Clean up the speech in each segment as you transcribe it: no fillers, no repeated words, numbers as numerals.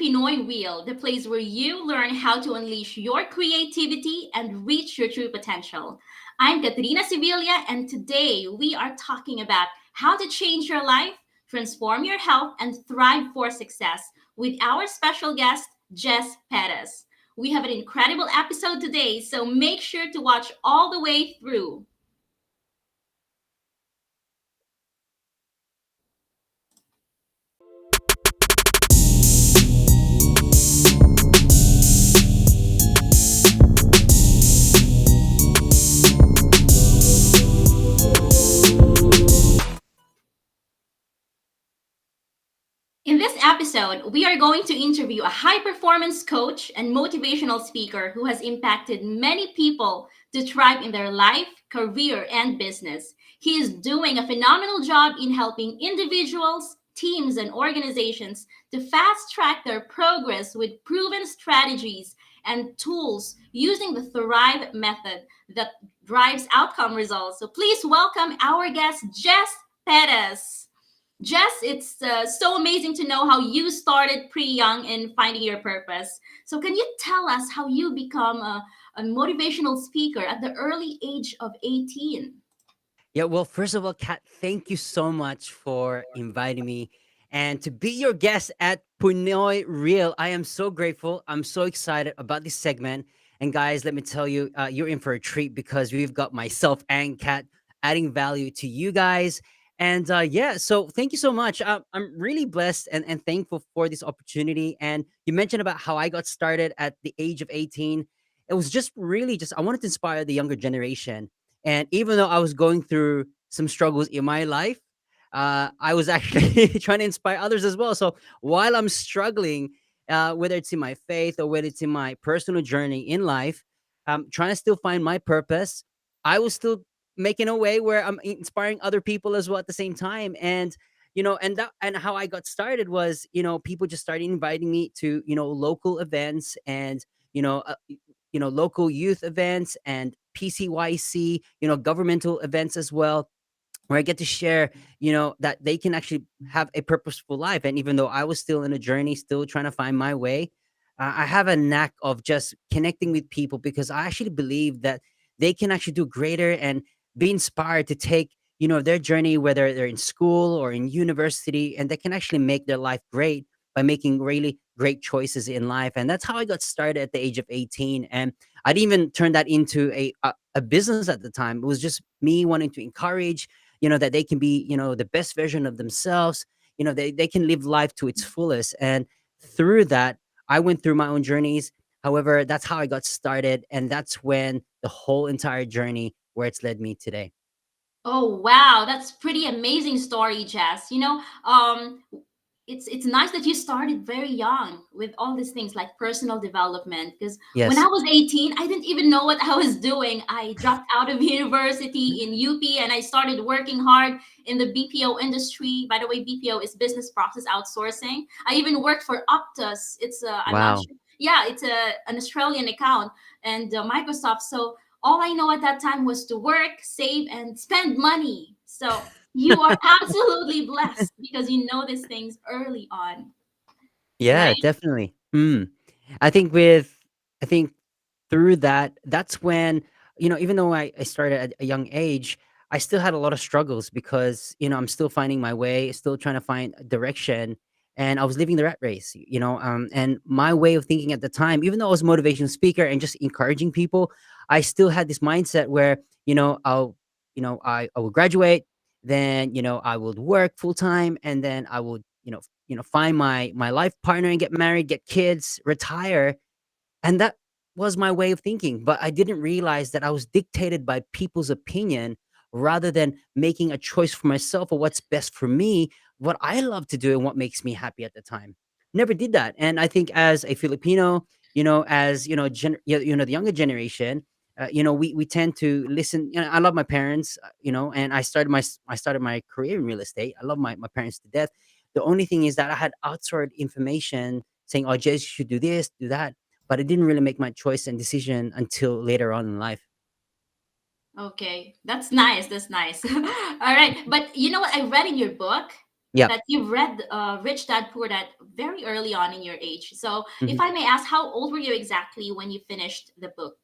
Pinoy Wheel, the place where you learn how to unleash your creativity and reach your true potential. I'm Katrina Sevilla, and today we are talking about how to change your life, transform your health, and thrive for success with our special guest, Gez Perez. We have an incredible episode today, so make sure to watch all the way through. In this episode, we are going to interview a high performance coach and motivational speaker who has impacted many people to thrive in their life, career, and business. He is doing a phenomenal job in helping individuals, teams, and organizations to fast track their progress with proven strategies and tools using the Thrive method that drives outcome results. So please welcome our guest, Gez Perez. Jess, it's so amazing to know how you started pretty young in finding your purpose. So, can you tell us how you become a motivational speaker at the early age of 18? Yeah, well, first of all, Kat, thank you so much for inviting me and to be your guest at Punoy Real. I am so grateful. I'm so excited about this segment. And guys, let me tell you, you're in for a treat because we've got myself and Kat adding value to you guys. And yeah, so thank you so much. I'm really blessed and thankful for this opportunity. And you mentioned about how I got started at the age of 18. It was just really just, I wanted to inspire the younger generation, and even though I was going through some struggles in my life, I was actually trying to inspire others as well. So while I'm struggling, whether it's in my faith or whether it's in my personal journey in life, trying to still find my purpose, I was still making a way where I'm inspiring other people as well at the same time. And and how I got started was, people just started inviting me to, local events and you know uh, local youth events and PCYC, governmental events as well, where I get to share, that they can actually have a purposeful life. And even though I was still in a journey, still trying to find my way, I have a knack of just connecting with people because I actually believe that they can actually do greater and be inspired to take, their journey, whether they're in school or in university, and they can actually make their life great by making really great choices in life. And that's how I got started at the age of 18. And I didn't even turn that into a business at the time. It was just me wanting to encourage, that they can be, the best version of themselves. They can live life to its fullest. And through that, I went through my own journeys. However, that's how I got started. And that's when the whole entire journey where it's led me today. Oh wow, that's pretty amazing story, Jess. It's nice that you started very young with all these things like personal development. Because when I Yes. was 18, I didn't even know what I was doing. I dropped out of university in UP and I started working hard in the BPO industry. By the way, BPO is business process outsourcing. I even worked for Optus. It's I'm not Wow. sure. Yeah, it's an Australian account and Microsoft. So all I know at that time was to work, save, and spend money. So you are absolutely blessed because you know these things early on, Yeah, right? definitely. I think with I think through that, that's when, even though I started at a young age, I still had a lot of struggles because, I'm still finding my way, still trying to find a direction. And I was living the rat race, and my way of thinking at the time, even though I was a motivational speaker and just encouraging people, I still had this mindset where, I will graduate, then, I would work full time, and then I would, find my life partner and get married, get kids, retire. And that was my way of thinking, but I didn't realize that I was dictated by people's opinion rather than making a choice for myself or what's best for me, what I love to do and what makes me happy at the time. Never did that. And I think as a Filipino, as the younger generation, we tend to listen. I love my parents, and I started my career in real estate. I love my parents to death. The only thing is that I had outsourced information saying, "Oh, Jay, you should do this, do that," but I didn't really make my choice and decision until later on in life. Okay, that's nice. That's nice. All right, but you know what? I read in your book. Yep. that you've read Rich Dad Poor Dad very early on in your age. So, if Mhm. I may ask, how old were you exactly when you finished the book?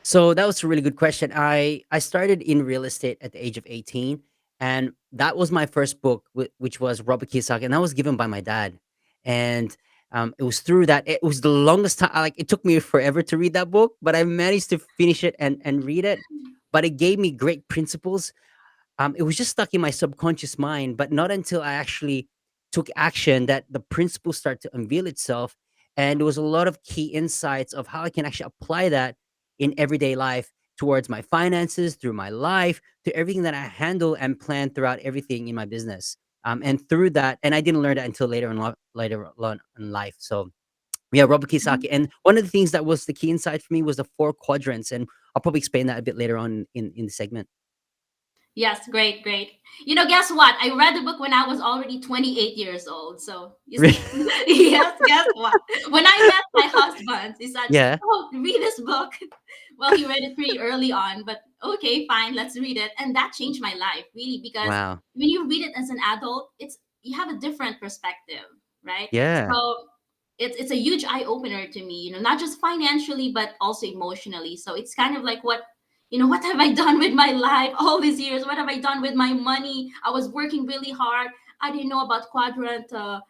So that was a really good question. I started in real estate at the age of 18, and that was my first book, which was Robert Kiyosaki, and that was given by my dad. And it was through that. It was the longest time. Like it took me forever to read that book, but I managed to finish it and read it. But it gave me great principles. It was just stuck in my subconscious mind, but not until I actually took action that the principles start to unveil itself. And there was a lot of key insights of how I can actually apply that in everyday life towards my finances, through my life, to everything that I handle and plan throughout everything in my business. And through that, and I didn't learn that until later on in life. So yeah, Robert Kiyosaki. And one of the things that was the key insight for me was the four quadrants, and I'll probably explain that a bit later on in the segment. Yes, great, great. Guess what? I read the book when I was already 28 years old. So, you see, yes, guess what? When I met my husband, he said, Yeah. "Oh, read this book." Well, he read it pretty early on, but okay, fine, let's read it. And that changed my life, really, because Wow. when you read it as an adult, you have a different perspective, right? Yeah. So, it's a huge eye opener to me, not just financially, but also emotionally. So, it's kind of like what have I done with my life all these years? What have I done with my money? I was working really hard. I didn't know about quadrant, the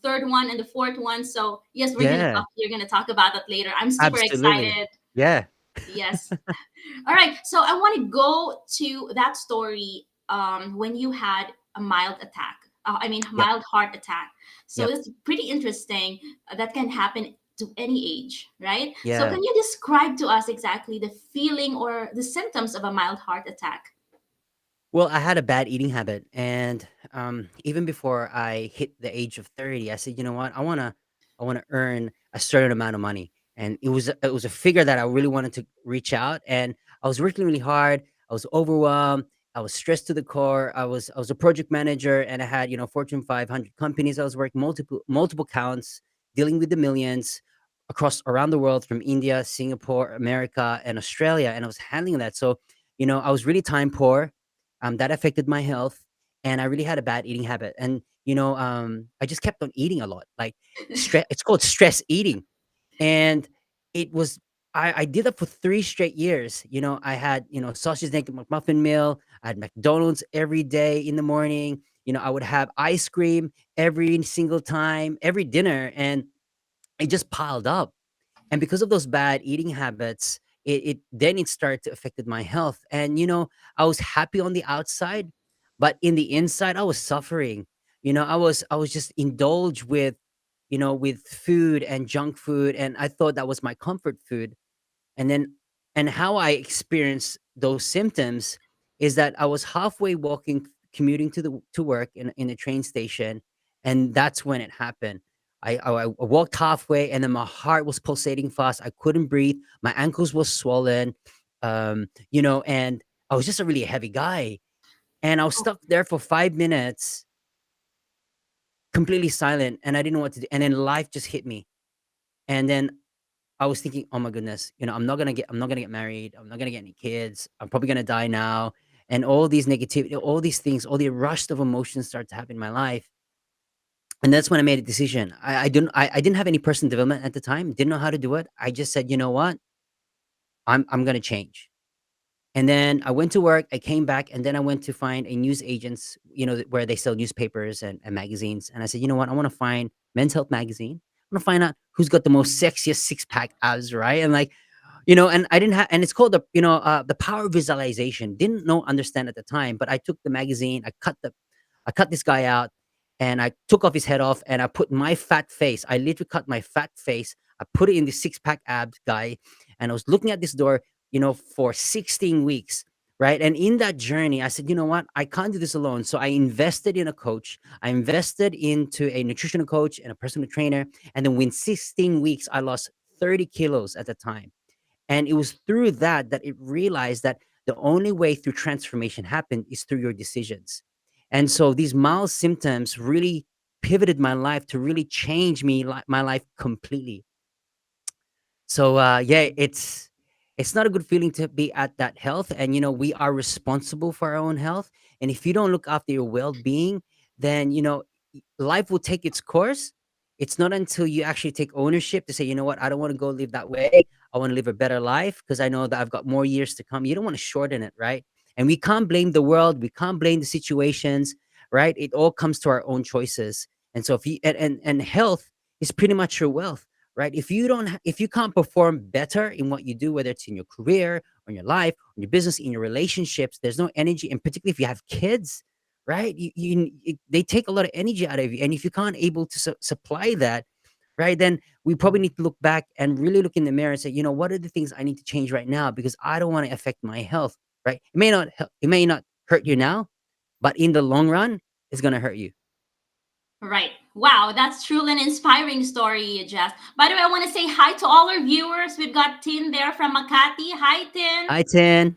third one and the fourth one. So yes, Yeah. you're gonna talk about that later. I'm super Absolutely. excited. Yeah. Yes. All right. So I want to go to that story when you had a mild attack. Yep. Mild heart attack. So Yep. it's pretty interesting that can happen to any age, right? So Yeah. can you describe to us exactly the feeling or the symptoms of a mild heart attack? Well, I had a bad eating habit, and even before I hit the age of 30, I said, you know what, I wanna earn a certain amount of money, and it was a figure that I really wanted to reach out, and I was working really hard. I was overwhelmed. I was stressed to the core. I was a project manager, and I had Fortune 500 companies. I was working multiple counts, dealing with the millions across around the world, from India, Singapore, America, and Australia, and I was handling that. So I was really time poor. That affected my health, and I really had a bad eating habit. And I just kept on eating a lot, like stress. It's called stress eating, and it was. I did that for 3 straight years. I had sausage naked McMuffin meal. I had McDonald's every day in the morning. I would have ice cream every single time, every dinner, and it just piled up. And because of those bad eating habits, it started to affected my health. And I was happy on the outside, but in the inside I was suffering. I was just indulged with food and junk food, and I thought that was my comfort food. And then and how I experienced those symptoms is that I was halfway walking, commuting to work in a train station, and that's when it happened. I walked halfway, and then my heart was pulsating fast. I couldn't breathe. My ankles were swollen, and I was just a really heavy guy. And I was stuck there for 5 minutes, completely silent, and I didn't know what to do. And then life just hit me. And then I was thinking, "Oh my goodness, I'm not gonna get married. I'm not gonna get any kids. I'm probably gonna die now." And all these negativity, all these things, all the rush of emotions start to happen in my life. And that's when I made a decision. I didn't have any personal development at the time. Didn't know how to do it. I just said, you know what, I'm gonna change. And then I went to work. I came back, and then I went to find a news agents, where they sell newspapers and magazines. And I said, you know what, I want to find Men's Health magazine. I want to find out who's got the most sexiest six pack abs, right? And like, and I didn't have, and it's called the power of visualization. Didn't know understand at the time, but I took the magazine, I cut this guy out, and I took off his head off, and I put my fat face. I literally cut my fat face. I put it in the six pack abs guy, and I was looking at this door, for 16 weeks. Right. And in that journey, I said, you know what? I can't do this alone. So I invested in a coach. I invested into a nutritional coach and a personal trainer. And then within 16 weeks, I lost 30 kilos at the time. And it was through that it realized that the only way through transformation happened is through your decisions. And so these mild symptoms really pivoted my life to really change my life completely. So yeah, it's not a good feeling to be at that health, and we are responsible for our own health. And if you don't look after your well-being, then life will take its course. It's not until you actually take ownership to say, you know what, I don't want to go live that way. I want to live a better life because I know that I've got more years to come. You don't want to shorten it, right? And we can't blame the world. We can't blame the situations, right? It all comes to our own choices. And so if you and health is pretty much your wealth, right? If you can't perform better in what you do, whether it's in your career or in your life, in your business, in your relationships, there's no energy. And particularly if you have kids, right? They take a lot of energy out of you. And if you can't able to supply that, right, then we probably need to look back and really look in the mirror and say, what are the things I need to change right now? Because I don't want to affect my health, right? It may not hurt you now, but in the long run, it's going to hurt you. Right. Wow, that's truly an inspiring story, Jess. By the way, I want to say hi to all our viewers. We've got Tin there from Makati. Hi, Tin. Hi, Tin.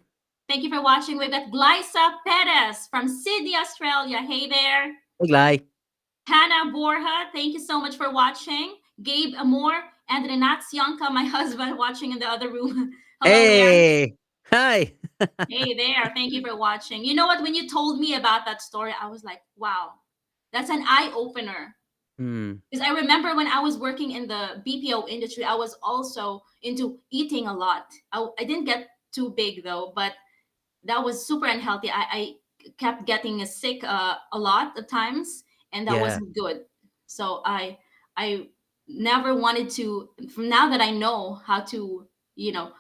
Thank you for watching. We've got Glyza Perez from Sydney, Australia. Hey there. Hey, Glai. Hannah Borja, thank you so much for watching. Gabe Amor and Renaat Sioncke, my husband, watching in the other room. Hello there. Hey. Hi. Hey there. Thank you for watching. You know what? When you told me about that story, I was like, wow, that's an eye opener. Hmm. Because I remember when I was working in the BPO industry, I was also into eating a lot. I didn't get too big though, but that was super unhealthy. I kept getting sick a lot of times, and that Yeah, wasn't good. So I never wanted to. From now that I know how to, you know,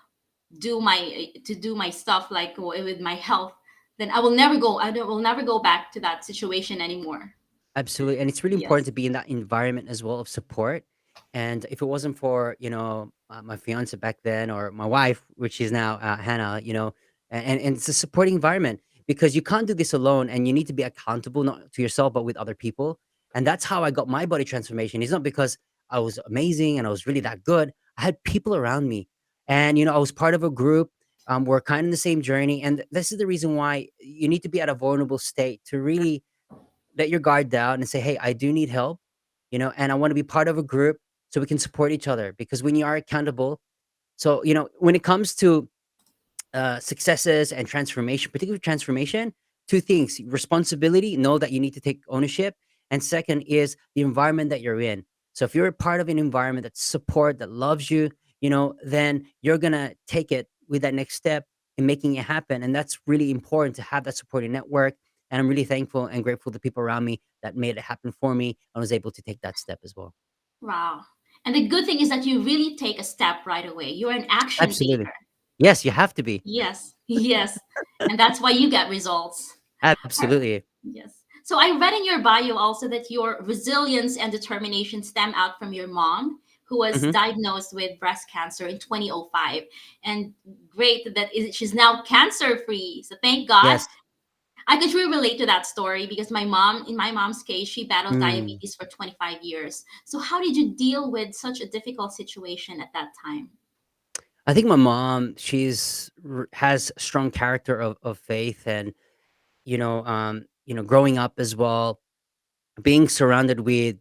do my stuff like with my health, then I will never go. Will never go back to that situation anymore. absolutely. And it's really important Yes. to be in that environment as well of support. And if it wasn't for, my fiance back then or my wife, which is now Hannah, and it's a supporting environment because you can't do this alone and you need to be accountable, not to yourself, but with other people. And that's how I got my body transformation. It's not because I was amazing and I was really that good. I had people around me. And, I was part of a group. We're kind of in the same journey. And this is the reason why you need to be at a vulnerable state to really let your guard down and say, "Hey, I do need help, and I want to be part of a group so we can support each other." Because when you are accountable, so when it comes to successes and transformation, particularly transformation, two things: responsibility, know that you need to take ownership, and second is the environment that you're in. So if you're a part of an environment that support, that loves you, then you're gonna take it with that next step in making it happen, and that's really important to have that supporting network. And I'm really thankful and grateful to people around me that made it happen for me and was able to take that step as well. Wow. And the good thing is that you really take a step right away. You're an action Absolutely. taker. Yes, you have to be. Yes. Yes. And that's why you get results. Absolutely. Yes. So I read in your bio also that your resilience and determination stem out from your mom, who was Hmm. diagnosed with breast cancer in 2005. And great that she's now cancer free. So thank God. Yes. I could really relate to that story because in my mom's case, she battled Mm. diabetes for 25 years. So how did you deal with such a difficult situation at that time? I think my mom, has strong character of faith, and growing up as well, being surrounded with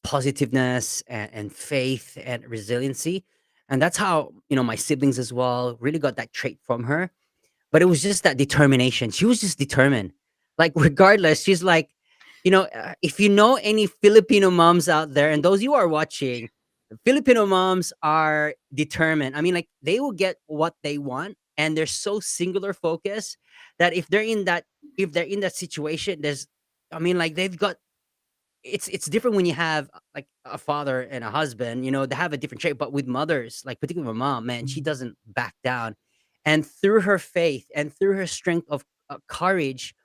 positiveness and faith and resiliency, and that's how my siblings as well really got that trait from her. But it was just that determination. She was just determined. Like regardless, she's like, if you know any Filipino moms out there, and those you are watching, Filipino moms are determined. I mean, like they will get what they want, and they're so singular focused that if they're in that situation, I mean, like they've got it's different when you have like a father and a husband, they have a different trait. But with mothers, like particularly my mom, man, she doesn't back down. And through her faith and through her strength of courage,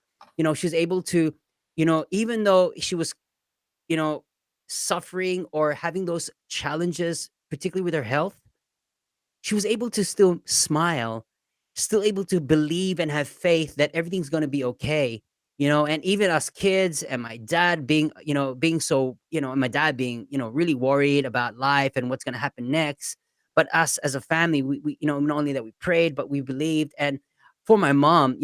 she's able to, even though she was, you know, suffering or having those challenges, particularly with her health, she was able to still smile, still able to believe and have faith that everything's going to be okay. And even us kids and my dad being, being so, and my dad being, really worried about life and what's going to happen next. But us as a family, we, not only that we prayed, but we believed. And for my mom,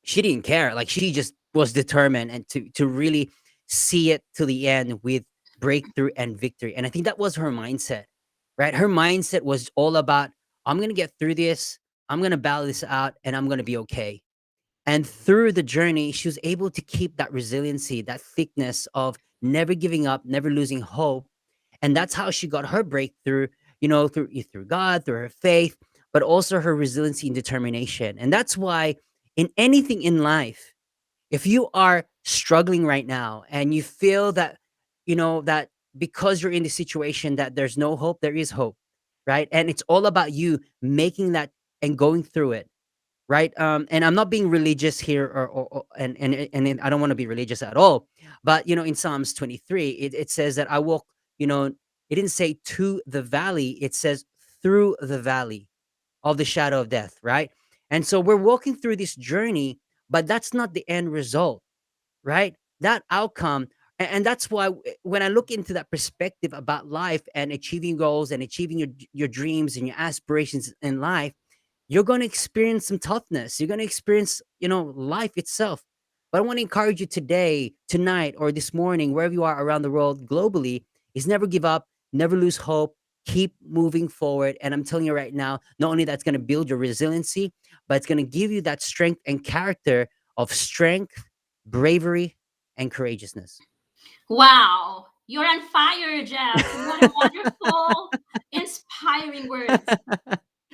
she didn't care. Like she just was determined and to really see it to the end with breakthrough and victory. And I think that was her mindset, right? Her mindset was all about, I'm gonna get through this, I'm gonna battle this out, and I'm gonna be okay. And through the journey, she was able to keep that resiliency, that thickness of never giving up, never losing hope. And that's how she got her breakthrough, through God, through her faith, but also her resiliency and determination. And that's why in anything in life, if you are struggling right now and you feel that, that because you're in the situation that there's no hope, there is hope, right? And it's all about you making that and going through it, right? And I'm not being religious here, and I don't want to be religious at all. But in Psalms 23, it says that I walk. It didn't say to the valley; it says through the valley of the shadow of death, right? And so we're walking through this journey, but that's not the end result, right? That outcome. And that's why when I look into that perspective about life and achieving goals and achieving your dreams and your aspirations in life, you're going to experience some toughness. You're going to experience, life itself. But I want to encourage you today, tonight, or this morning, wherever you are around the world globally, is never give up, never lose hope, keep moving forward. And I'm telling you right now, not only that's going to build your resiliency, but it's going to give you that strength and character of strength, bravery, and courageousness. Wow, you're on fire, Jeff. What a wonderful, inspiring words.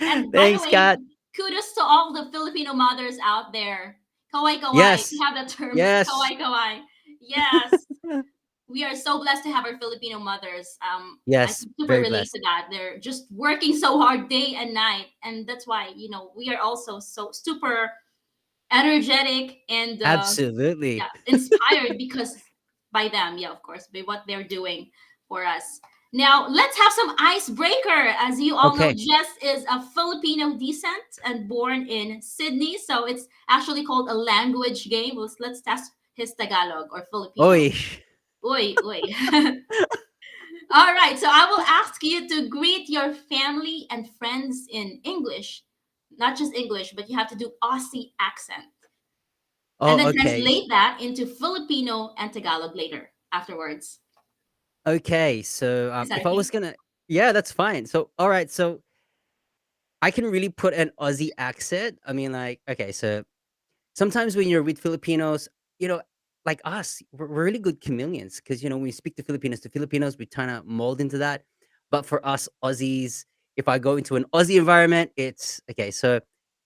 And by the Thanks, way, Kat. kudos to all the Filipino mothers out there. Kawai kawai. We Yes. have that term, Yes. kawai kawai. Yes, we are so blessed to have our Filipino mothers. I Yes. can super Very relate blessed. to that. They're just working so hard day and night, and that's why we are also so super energetic and Absolutely. yeah, inspired because by them, yeah, of course, by what they're doing for us. Now, let's have some icebreaker. As you all know, Okay. Jess is a Filipino descent and born in Sydney. So it's actually called a language game. Let's test his Tagalog or Filipino. Oi. Oi, oi. All right. So I will ask you to greet your family and friends in English, not just English, but you have to do Aussie accent and Oh, then okay. translate that into Filipino and Tagalog later afterwards. Okay. So, Is that if I was okay? gonna, yeah, that's fine. So, all right. So, I can really put an Aussie accent. I mean, like, okay. So, sometimes when you're with Filipinos, you know, like us, we're really good chameleons because when we speak to Filipinos, we kind of mold into that. But for us Aussies, if I go into an Aussie environment, it's okay. So,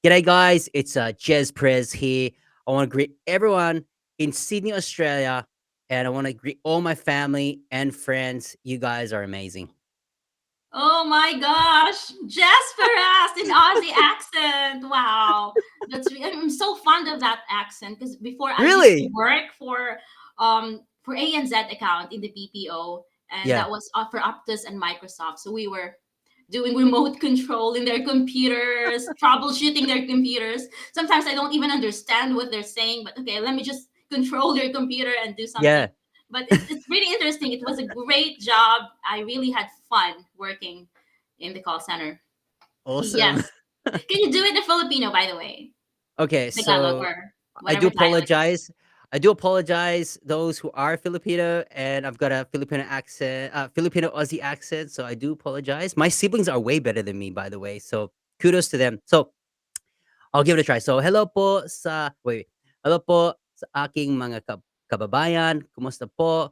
g'day guys, it's Gez Perez here. I want to greet everyone in Sydney, Australia, and I want to greet all my family and friends. You guys are amazing. Oh my gosh, Jez Perez in Aussie accent. Wow, I'm so fond of that accent because before I used to Really? work for ANZ account in the BPO, and Yeah. that was for Optus and Microsoft. So we were doing remote control in their computers, troubleshooting their computers. Sometimes I don't even understand what they're saying, but okay, let me just control their computer and do something. Yeah. But it's really interesting. It was a great job. I really had fun working in the call center. Awesome. Yes. Can you do it in Filipino, by the way? Okay, Tagalog so or I do whatever dialect. apologize. I do apologize those who are Filipino and I've got a Filipino accent, Filipino Aussie accent, so I do apologize. My siblings are way better than me, by the way, so kudos to them. So I'll give it a try. So hello po sa wait, hello po sa aking mga kababayan. Kumusta po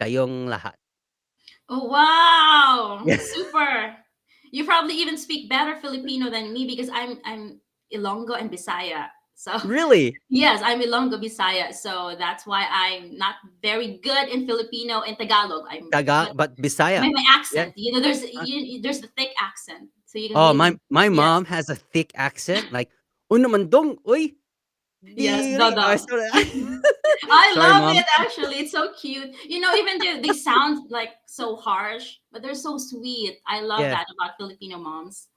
kayong lahat? Oh, wow. Yeah. Super. You probably even speak better Filipino than me because I'm Ilonggo and Bisaya. So Really? yes, I'm Ilonggo Bisaya. So that's why I'm not very good in Filipino and Tagalog. But But Bisaya. my Yeah. accent, there's the thick accent. So you can Oh, my really my yes. mom has a thick accent like, "Uy naman dong, uy, Yes, diri." I Dodong. saw that. I Sorry, love mom. it actually. It's so cute. Even they sound like so harsh, but they're so sweet. I love Yeah, that about Filipino moms.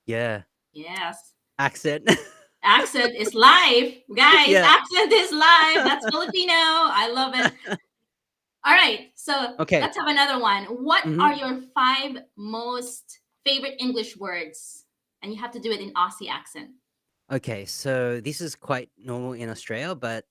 yeah, Yes. accent. Accent is life. Guys, Yeah. accent is life. That's Filipino. I love it. All right. So Okay. let's have another one. What Mhm. are your five most favorite English words? And you have to do it in Aussie accent. Okay, so this is quite normal in Australia, but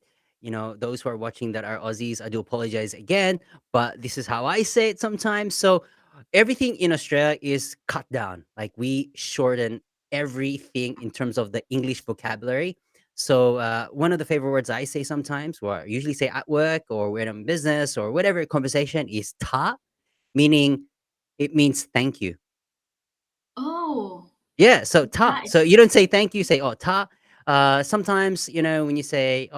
those who are watching that are Aussies, I do apologize again, but this is how I say it sometimes. So everything in Australia is cut down. Like we shorten everything in terms of the English vocabulary. So one of the favorite words I say sometimes, or I usually say at work or when I'm in business or whatever conversation, is ta, meaning it means thank you. Oh, Yeah, so ta. that So is you don't say thank you, say oh ta. Sometimes when you say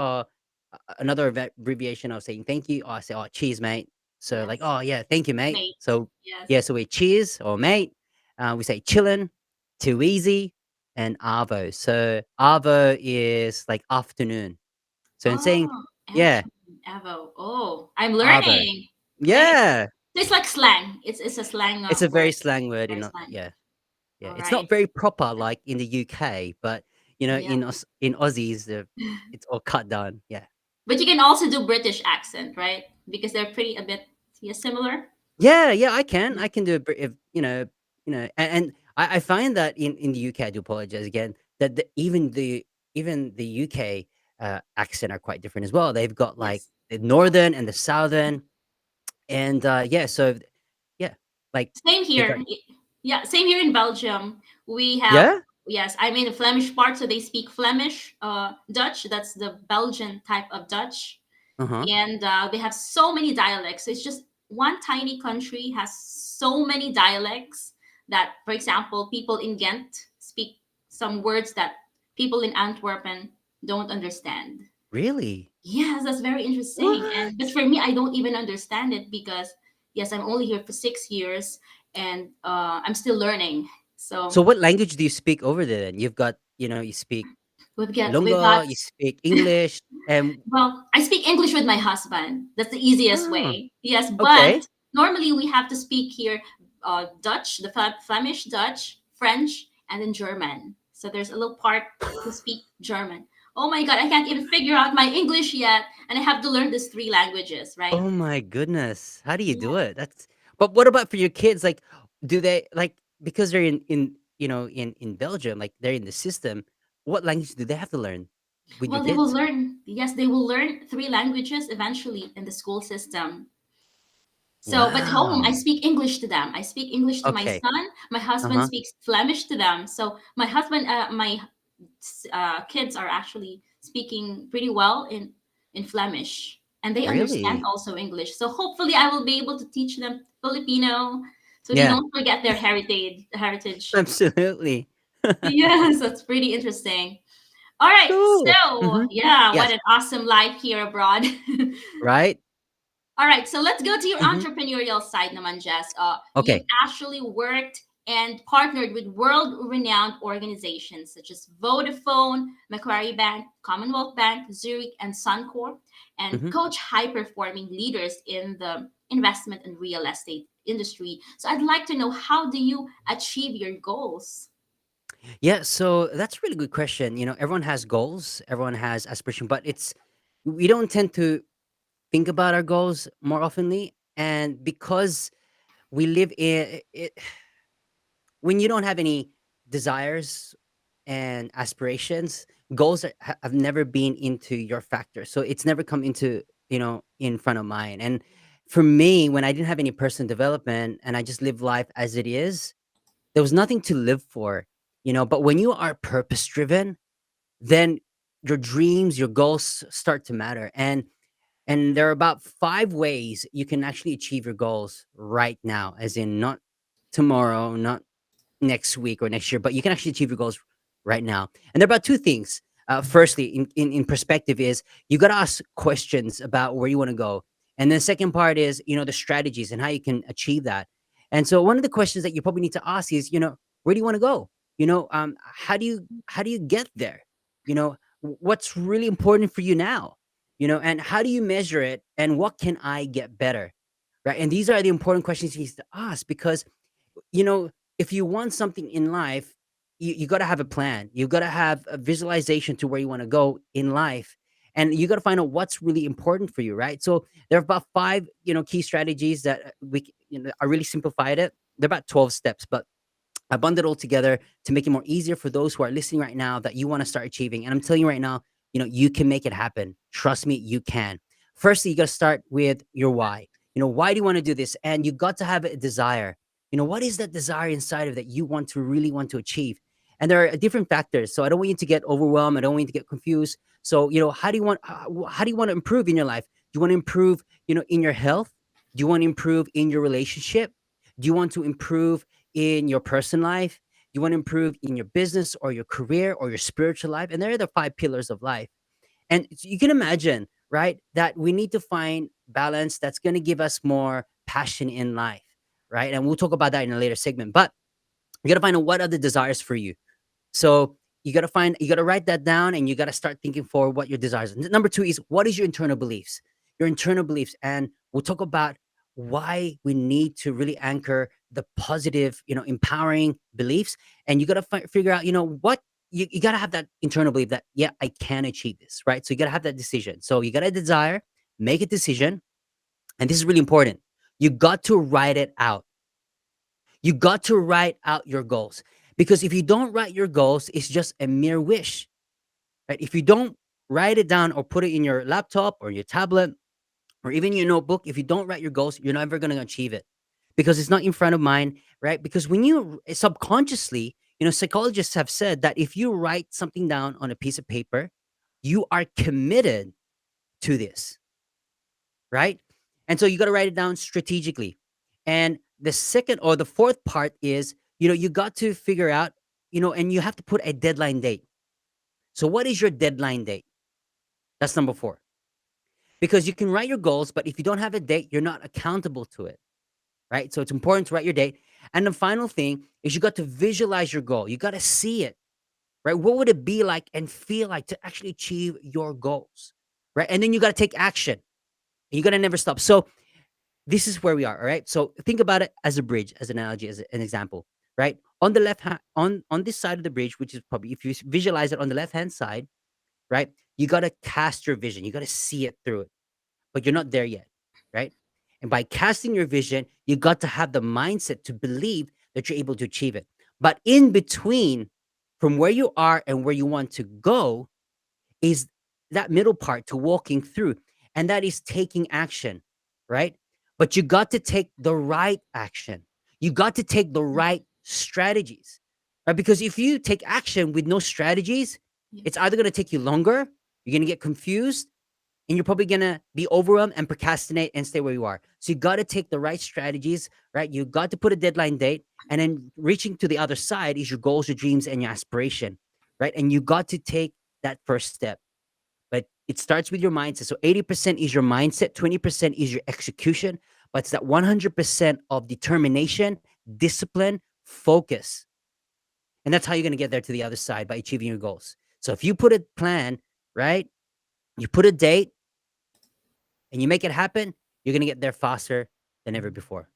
another abbreviation of saying thank you, I say oh cheers, mate. So like yes, oh yeah, thank you, mate. mate. So Yes. yeah, so we cheers or mate. We say chillin', too easy, and arvo. So arvo is like afternoon. So in saying Oh, yeah, afternoon, Evo. Oh, I'm arvo. learning. Okay, Yeah, so it's like slang. It's a slang it's a word. very slang word. Very slang. Yeah. Yeah, All it's right. not very proper like in the UK, but Yeah. in Aussies, it's all cut down. Yeah, But you can also do British accent, right? Because they're pretty a bit, yeah, similar. yeah, yeah. Yeah. I can do it. If and I find that in the UK, I do apologize again. That even the UK accent are quite different as well. They've got like Yes. the northern and the southern, and yeah, so yeah, like Same they've got here. Yeah, same here in Belgium. We have, yeah, yes, I'm in the Flemish part, so they speak Flemish, Dutch. That's the Belgian type of Dutch. uh huh, And they have so many dialects. So it's just one tiny country has so many dialects that, for example, people in Ghent speak some words that people in Antwerpen don't understand. really? Yes, that's very interesting. And but What? for me, I don't even understand it because yes, I'm only here for 6 years and I'm still learning. So So what language do you speak over there? Then you've got you speak we've got Ilonggo, you speak English, and well, I speak English with my husband. That's the easiest oh, way. Yes, but okay. normally we have to speak here Dutch, the Flemish Dutch, French, and then German. So there's a little part to speak German. Oh my God, I can't even figure out my English yet, and I have to learn these three languages, right? Oh my goodness. How do you Yeah. do it? That's but what about for your kids? Like, do they like because they're in Belgium, like they're in the system, what language do they have to learn with your Well, they will kids? learn. Yes, they will learn three languages eventually in the school system. So, but home, I Wow. speak English to them. I speak English to my Okay. son. My husband Uh-huh. speaks Flemish to them. So, my kids are actually speaking pretty well in Flemish, and they understand Really? also English. So, hopefully, I will be able to teach them Filipino, so they Yeah. don't forget their heritage. Heritage. Absolutely. Yes, that's pretty interesting. All right. Cool. So, Mhm. yeah, what Yes. an awesome life here abroad. Right? All right, so let's go to your Mhm. entrepreneurial side naman, Jess. You've Okay. actually worked and partnered with world-renowned organizations such as Vodafone, Macquarie Bank, Commonwealth Bank, Zurich, and Suncorp, and Mhm. coach high-performing leaders in the investment and real estate industry. So I'd like to know, how do you achieve your goals? Yeah, so that's a really good question. Everyone has goals, everyone has aspiration, but it's we don't tend to think about our goals more oftenly, and because we live in it, when you don't have any desires and aspirations, goals have never been into your factor, so it's never come into in front of mine. And for me, when I didn't have any personal development and I just live life as it is, there was nothing to live for. But when you are purpose driven, then your dreams, your goals start to matter. And there are about 5 ways you can actually achieve your goals right now, as in not tomorrow, not next week or next year, but you can actually achieve your goals right now. And there are about two things. Firstly, in perspective, is you got to ask questions about where you want to go. And then the second part is, the strategies and how you can achieve that. And so one of the questions that you probably need to ask is, where do you want to go? How do you get there? What's really important for you now? And how do you measure it? And what can I get better? Right. And these are the important questions you need to ask, because you know, if you want something in life, you got to have a plan. You got to have a visualization to where you want to go in life. And you got to find out what's really important for you, right? So there are about five, key strategies that I really simplified it. They're about 12 steps, but I bundled it all together to make it more easier for those who are listening right now that you want to start achieving. And I'm telling you right now, you can make it happen. Trust me, you can. Firstly, you got to start with your why. Why do you want to do this? And you got to have a desire. What is that desire inside of that you want to really want to achieve? And there are different factors. So I don't want you to get overwhelmed. I don't want you to get confused. So, how do you want to improve in your life? Do you want to improve, in your health? Do you want to improve in your relationship? Do you want to improve in your personal life? Do you want to improve in your business or your career or your spiritual life? And there are the five pillars of life. And you can imagine, right, that we need to find balance that's going to give us more passion in life, right? And we'll talk about that in a later segment. But you got to find out what are the desires for you. So you got to write that down, and you got to start thinking for what your desires are. Number two is, what is your internal beliefs? Your internal beliefs. And we'll talk about why we need to really anchor the positive, empowering beliefs. And you got to figure out, what you got to have that internal belief that, yeah, I can achieve this, right? So you got to have that decision. So you got to desire, make a decision. And this is really important. You got to write it out. You got to write out your goals, because if you don't write your goals, it's just a mere wish, right? If you don't write it down or put it in your laptop or your tablet or even your notebook, if you don't write your goals, you're never going to achieve it, because it's not in front of mind, right? Because when you subconsciously, psychologists have said that if you write something down on a piece of paper, you are committed to this, right? And so you got to write it down strategically. And the second or the fourth part is, you got to figure out, and you have to put a deadline date. So what is your deadline date? That's number four. Because you can write your goals, but if you don't have a date, you're not accountable to it, right? So it's important to write your date. And the final thing is, you got to visualize your goal. You got to see it, right? What would it be like and feel like to actually achieve your goals, right? And then you got to take action. And you got to never stop. So this is where we are. All right. So think about it as a bridge, as an analogy, as an example, right? On the left hand, on this side of the bridge, which is probably, if you visualize it on the left hand side, right? You got to cast your vision. You got to see it through it, but you're not there yet, right? And by casting your vision, you got to have the mindset to believe that you're able to achieve it. But in between, from where you are and where you want to go, is that middle part to walking through, and that is taking action, right? But you got to take the right action. You got to take the right strategies, right? Because if you take action with no strategies, Yeah. it's either going to take you longer, you're going to get confused, and you're probably going to be overwhelmed and procrastinate and stay where you are. So you got to take the right strategies, right? You got to put a deadline date, and then reaching to the other side is your goals, your dreams, and your aspiration, right? And you got to take that first step. But it starts with your mindset. So 80% is your mindset, 20% is your execution, but it's that 100% of determination, discipline, focus. And that's how you're going to get there to the other side, by achieving your goals. So if you put a plan, right? You put a date and you make it happen, you're going to get there faster than ever before.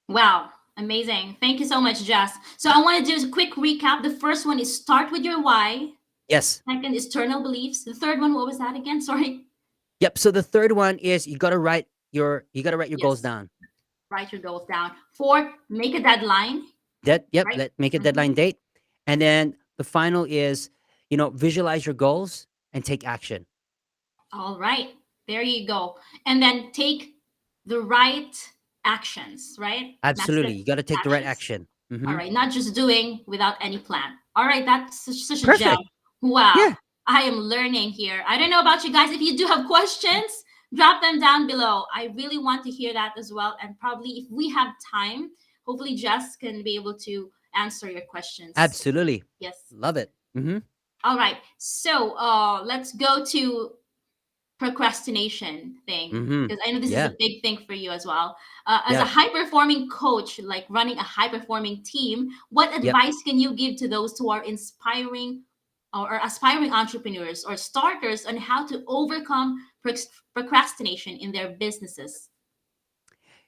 Wow, amazing. Thank you so much, Jess. So I want to do a quick recap. The first one is start with your why. Yes. Second is external beliefs. The third one, what was that again? Sorry. Yep. So the third one is, you got to write your goals Yes, down. write your goals down. Four, make a deadline, Yep, right? let make a Mhm. deadline date. And then the final is, visualize your goals and take action. All right, there you go. And then take the right actions, right? Massive Absolutely. You got to take the right actions. action. All Mhm. right, not just doing without any plan. All right, that's such a gem. Perfect. Wow, Yeah. I am learning here. I don't know about you guys. If you do have questions, drop them down below. I really want to hear that as well. And probably if we have time, hopefully Jess can be able to answer your questions. Absolutely. Yes. Love it. Mhm. All right. So let's go to procrastination thing, Mhm. because I know this is a Yeah. big thing for you as well. As a Yep. high performing coach, like running a high performing team, what Yep. advice can you give to those who are inspiring or aspiring entrepreneurs or starters on how to overcome procrastination in their businesses?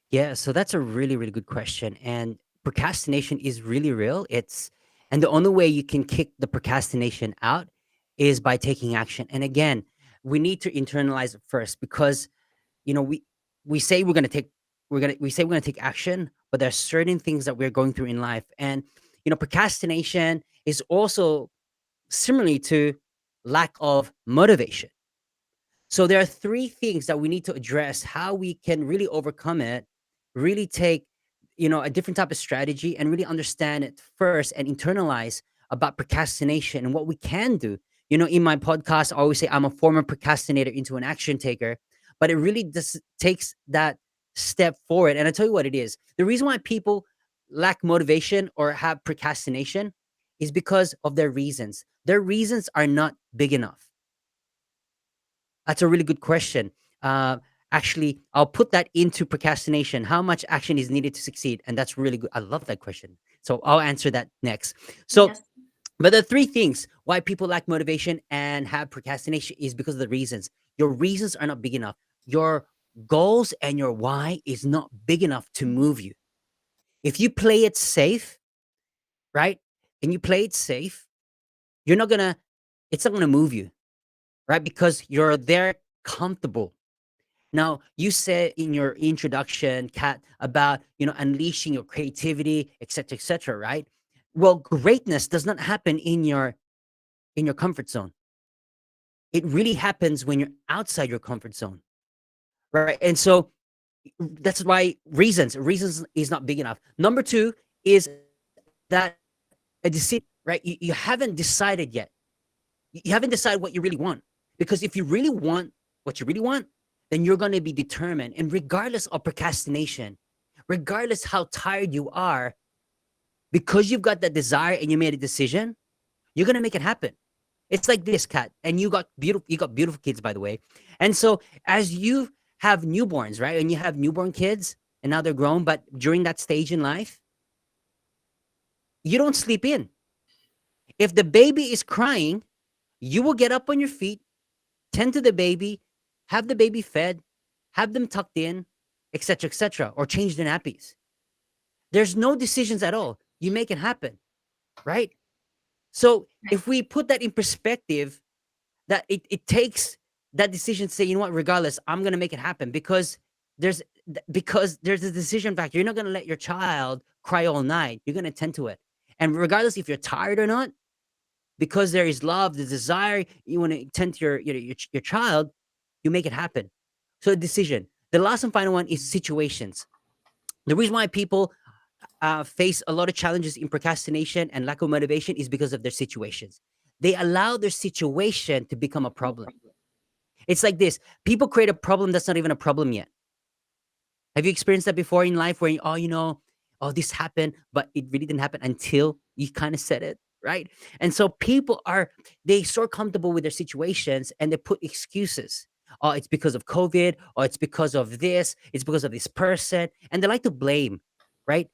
Yeah, so that's a really, really good question. And procrastination is really real. And the only way you can kick the procrastination out is by taking action. And again, we need to internalize it first, because, you know, we we say we're going to take action, but there's certain things that we're going through in life. And, procrastination is also similarly to lack of motivation. So there are three things that we need to address, how we can really overcome it, really take, a different type of strategy, and really understand it first and internalize about procrastination and what we can do. In my podcast, I always say I'm a former procrastinator into an action taker, but it really just takes that step forward. And I tell you what it is. The reason why people lack motivation or have procrastination is because of their reasons. Their reasons are not big enough. That's a really good question. Uh, Actually, I'll put that into procrastination. How much action is needed to succeed? And that's really good. I love that question. So I'll answer that next. So, Yes. but the three things why people lack motivation and have procrastination is because of the reasons. Your reasons are not big enough. Your goals and your why is not big enough to move you. If you play it safe, right? And you play it safe, you're not gonna, it's not gonna move you, right? Because you're there comfortable. Now, you said in your introduction, Kat, about unleashing your creativity, etc., right? Well, greatness does not happen in your comfort zone. It really happens when you're outside your comfort zone, right? And so that's why reasons is not big enough. Number two is that a decision, right? You haven't decided yet. You haven't decided what you really want. Because if you really want what you really want, then you're going to be determined. And regardless of procrastination, regardless how tired you are, because you've got that desire and you made a decision, you're going to make it happen. It's like this, Kat. And you got beautiful kids, by the way. And so as you have newborns, right? And you have newborn kids and now they're grown, but during that stage in life, you don't sleep in. If the baby is crying, you will get up on your feet, tend to the baby, have the baby fed, have them tucked in, etc., or change the nappies. There's no decisions at all. You make it happen, right? So Right. if we put that in perspective, that it takes that decision to say, you know what, regardless, I'm gonna make it happen there's there's a decision factor. You're not gonna let your child cry all night. You're gonna tend to it. And regardless if you're tired or not, because there is love, the desire, you want to tend to your child, you make it happen. So a decision. The last and final one is situations. The reason why people face a lot of challenges in procrastination and lack of motivation is because of their situations. They allow their situation to become a problem. It's like this: people create a problem that's not even a problem yet. Have you experienced that before in life where oh, this happened, but it really didn't happen until you kind of said it, right? And so people they so comfortable with their situations and they put excuses. Oh, it's because of COVID, or it's because of this, it's because of this person, and they like to blame, right?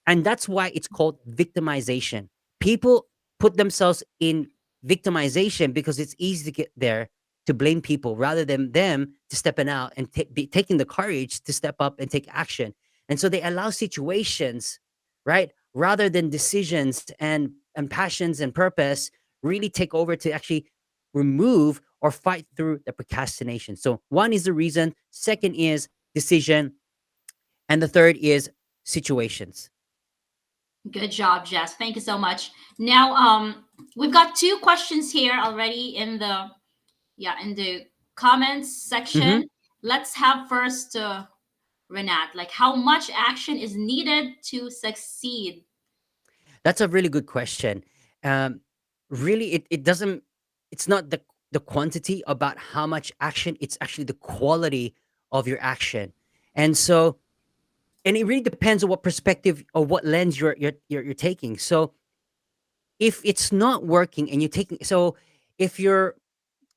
And that's why it's called victimization. People put themselves in victimization because it's easy to get there, to blame people rather than them to stepping out and taking the courage to step up and take action. And so they allow situations, right, rather than decisions and passions and purpose really take over to actually remove or fight through the procrastination. So one is the reason, second is decision, and the third is situations. Good job, Jess. Thank you so much. Now, we've got two questions here already in the comments Mm-hmm. section. Let's have first Renat. Like, how much action is needed to succeed? That's a really good question. Um, Really, it doesn't. It's not the quantity about how much action. It's actually the quality of your action, and so and it really depends on what perspective or what lens you're taking. So if it's not working and you're taking, so if you're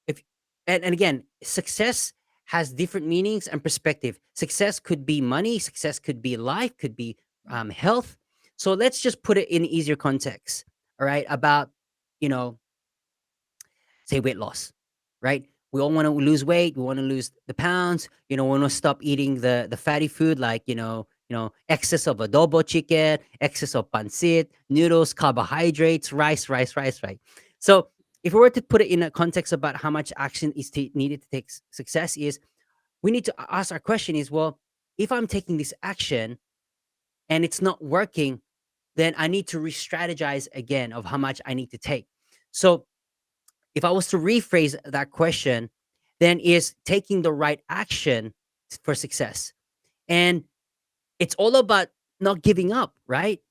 if and again, success has different meanings and perspective. Success could be money, success could be life, could be health. So let's just put it in easier context. All right, about you know say weight loss, right? We all want to lose weight. We want to lose the pounds. We want to stop eating the fatty food like excess of adobo chicken, excess of pancit, noodles, carbohydrates, rice, right? So if we were to put it in a context about how much action is needed to take success is, we need to ask our question is, well, if I'm taking this action and it's not working, then I need to re-strategize again of how much I need to take. So if I was to rephrase that question, then is taking the right action for success. And it's all about not giving up, right?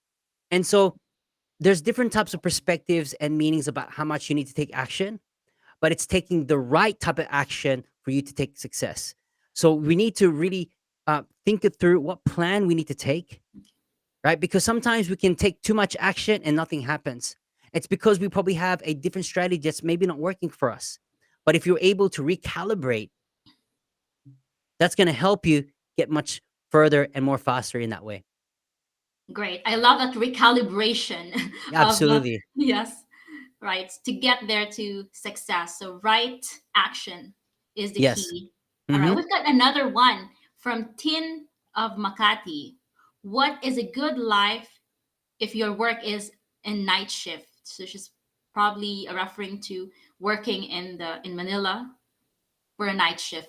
And so there's different types of perspectives and meanings about how much you need to take action, but it's taking the right type of action for you to take success. So we need to really think it through what plan we need to take, right? Because sometimes we can take too much action and nothing happens. It's because we probably have a different strategy that's maybe not working for us. But if you're able to recalibrate, that's going to help you get much further and more faster in that way. Great. I love that recalibration of Absolutely. yes, right, to get there to success. So right action is the Yes. key. All right, Hmm. we've got another one from Tin of Makati. What is a good life if your work is in night shift? So she's probably referring to working in Manila for a night shift.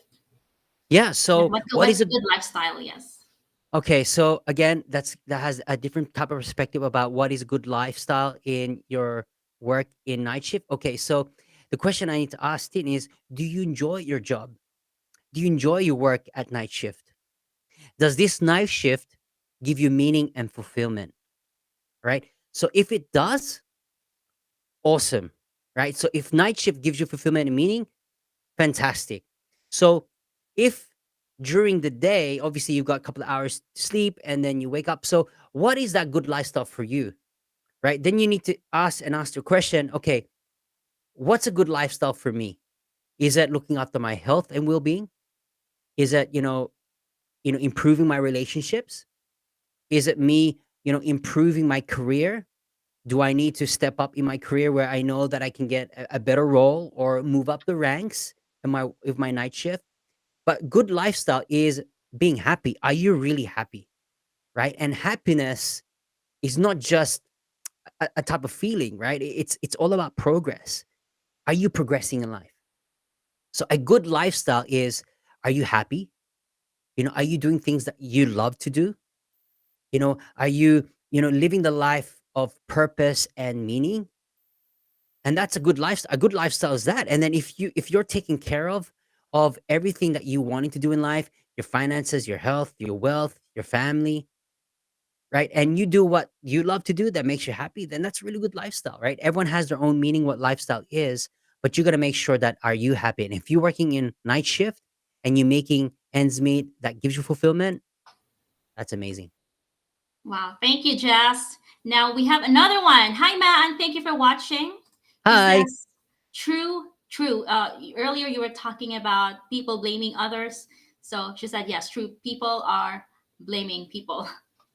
Yeah. Yeah, So what what's is a a good lifestyle? Yes. okay? So again, that has a different type of perspective about what is a good lifestyle in your work in night shift. Okay, so the question I need to ask Tin is: do you enjoy your job? Do you enjoy your work at night shift? Does this night shift give you meaning and fulfillment? Right. So if it does, awesome. Right. So if night shift gives you fulfillment and meaning, fantastic. So if during the day, obviously you've got a couple of hours to sleep and then you wake up. So what is that good lifestyle for you? Right. Then you need to ask your question, okay, what's a good lifestyle for me? Is that looking after my health and well-being? Is that, improving my relationships? Is it me, improving my career? Do I need to step up in my career where I know that I can get a better role or move up the ranks in my night shift? But good lifestyle is being happy. Are you really happy? Right? And happiness is not just a type of feeling, right? It's all about progress. Are you progressing in life? So a good lifestyle is, are you happy? Are you doing things that you love to do? Are you, living the life of purpose and meaning? And that's a good lifestyle. A good lifestyle is that. And then if you're taking care of everything that you wanting to do in life, your finances, your health, your wealth, your family, right? And you do what you love to do that makes you happy, then that's a really good lifestyle, right? Everyone has their own meaning what lifestyle is, but you got to make sure that are you happy? And if you're working in night shift and you're making ends meet that gives you fulfillment, that's amazing. Wow. Thank you, Jess. Now we have another one. Hi, Matt, and thank you for watching. He Hi. says, true, true. Earlier you were talking about people blaming others. So she said, yes, true. People are blaming people.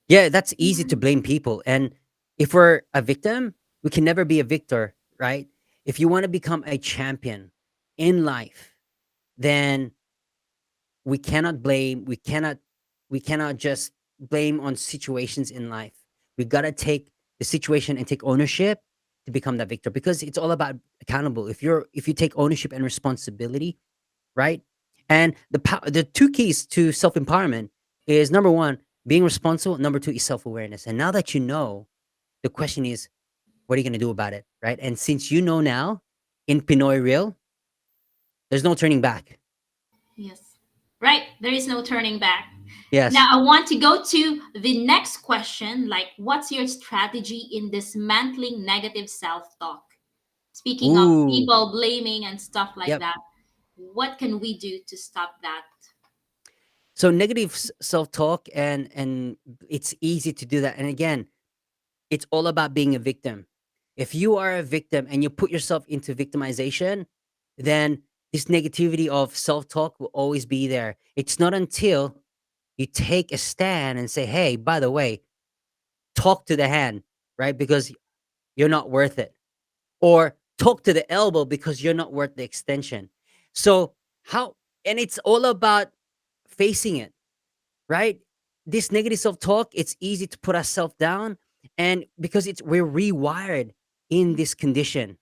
Yeah, that's easy to blame people. And if we're a victim, we can never be a victor, right? If you want to become a champion in life, then we cannot just blame on situations in life. We got to take the situation and take ownership to become that victor, because it's all about accountable. If you take ownership and responsibility, right? And the two keys to self-empowerment is, number one, being responsible, number two is self-awareness. And now that you know, the question is, what are you going to do about it, right? And since you know now, in Pinoy Real, there's no turning back. Yes. Right. There is no turning back. Now, Yes. I want to go to the next question like, what's your strategy in dismantling negative self talk? Speaking of Ooh. people blaming and stuff like Yep. that, what can we do to stop that? So negative self-talk, and it's easy to do that. And again, it's all about being a victim. If you are a victim and you put yourself into victimization, then this negativity of self-talk will always be there. It's not until you take a stand and say, "Hey, by the way, talk to the hand," right? Because you're not worth it. Or talk to the elbow because you're not worth the extension. So, how and it's all about facing it, right? This negative self-talk, it's easy to put ourselves down, and because we're rewired in this condition.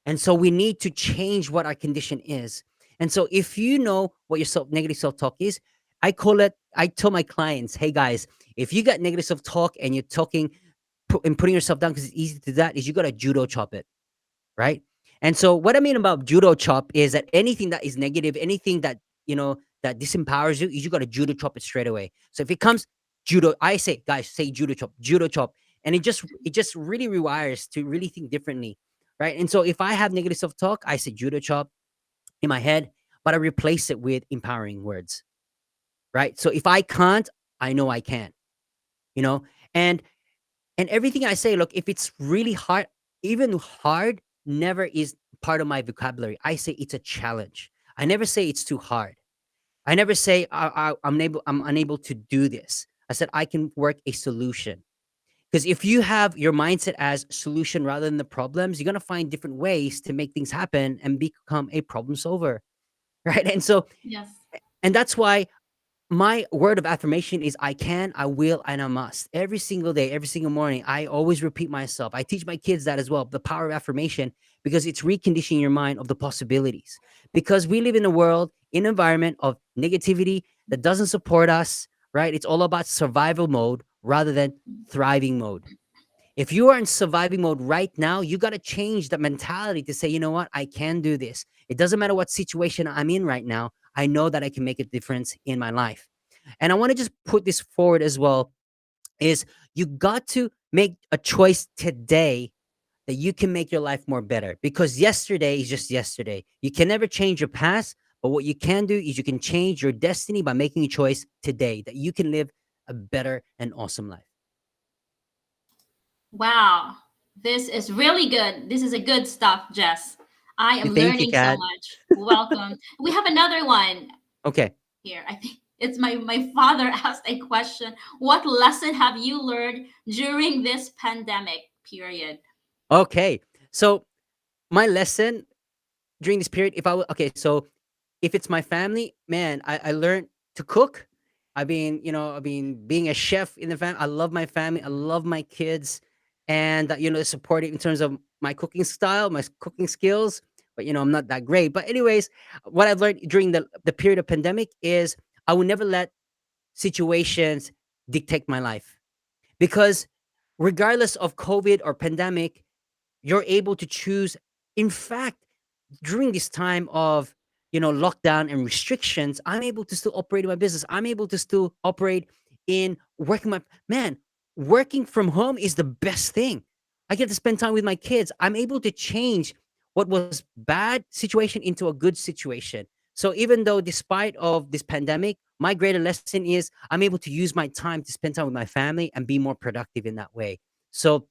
And so we need to change what our condition is. And so if you know what your negative self-talk is, I tell my clients, hey guys, if you got negative self-talk and you're talking and putting yourself down because it's easy to do that, is you got to judo chop it, right? And so what I mean about judo chop is that anything that is negative, anything that that disempowers you, you got to judo chop it straight away. So if it comes judo, I say, guys, say judo chop, judo chop. And it just really rewires to really think differently, right? And so if I have negative self-talk, I say judo chop in my head, but I replace it with empowering words, right? So if I can't, I know I can, you know? And everything I say, look, if it's really hard, even hard never is part of my vocabulary. I say it's a challenge. I never say it's too hard. I never say I'm unable to do this. I said I can work a solution. Because if you have your mindset as solution rather than the problems, you're gonna find different ways to make things happen and become a problem solver, right? And so, Yes. and that's why my word of affirmation is I can, I will, and I must. Every single day, every single morning, I always repeat myself. I teach my kids that as well, the power of affirmation, because it's reconditioning your mind of the possibilities. Because we live in a world, in an environment of negativity that doesn't support us, right? It's all about survival mode rather than thriving mode. If you are in surviving mode right now, you got to change that mentality to say, you know what, I can do this. It doesn't matter what situation I'm in right now. I know that I can make a difference in my life. And I want to just put this forward as well is you got to make a choice today that you can make your life more better because yesterday is just yesterday. You can never change your past, but what you can do is you can change your destiny by making a choice today that you can live a better and awesome life. Wow. This is really good. This is a good stuff, Jess. I am Thank you, learning so Kat. much. Welcome. We have another one Okay. here. I think it's my father asked a question. What lesson have you learned during this pandemic period? Okay. So my lesson during this period, if I w- okay, so if it's my family, man, I learned to cook. I've been being a chef in the family. I love my family. I love my kids, and support it in terms of my cooking style, my cooking skills. But I'm not that great. But anyways, what I've learned during the period of pandemic is I will never let situations dictate my life because regardless of COVID or pandemic, you're able to choose. In fact, during this time of lockdown and restrictions, I'm able to still operate my business. I'm able to still operate in working my man. Working from home is the best thing. I get to spend time with my kids. I'm able to change what was bad situation into a good situation. So even though despite of this pandemic, my greater lesson is I'm able to use my time to spend time with my family and be more productive in that way. So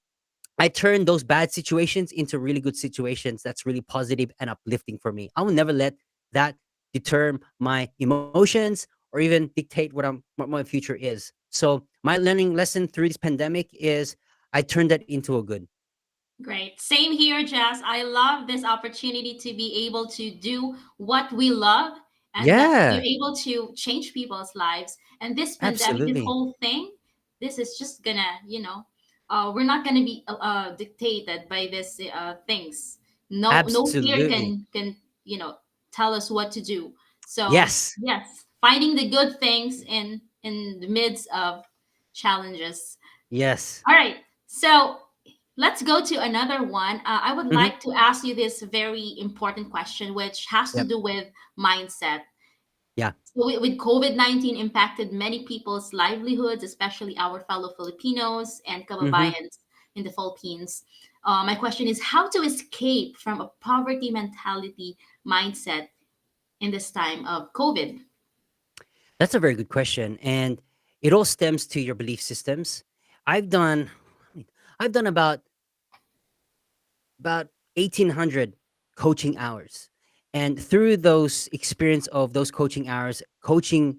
I turn those bad situations into really good situations that's really positive and uplifting for me. I will never let that deter my emotions or even dictate what my future is. So my learning lesson through this pandemic is I turned that into a good. Great. Same here, Jazz. I love this opportunity to be able to do what we love and that we're Yeah, able to change people's lives. And this pandemic, this absolutely. whole thing, this is just gonna, we're not gonna be dictated by this things. No fear Absolutely. can tell us what to do. So Yes. yes, finding the good things in the midst of challenges. Yes. All right. So let's go to another one. I would Hmm. like to ask you this very important question, which has to Yep. do with mindset. Yeah. So, with COVID-19 impacted many people's livelihoods, especially our fellow Filipinos and Hmm. kababayans in the Philippines. My question is how to escape from a poverty mentality mindset in this time of COVID? That's a very good question, and it all stems to your belief systems. I've done, I've done about 1,800 coaching hours. And through those experience of those coaching hours, coaching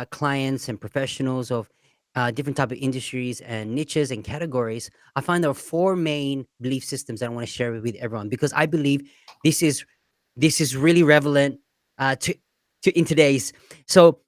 clients and professionals of different type of industries and niches and categories, I find there are four main belief systems that I want to share with everyone because I believe this is this is really relevant to in today's. So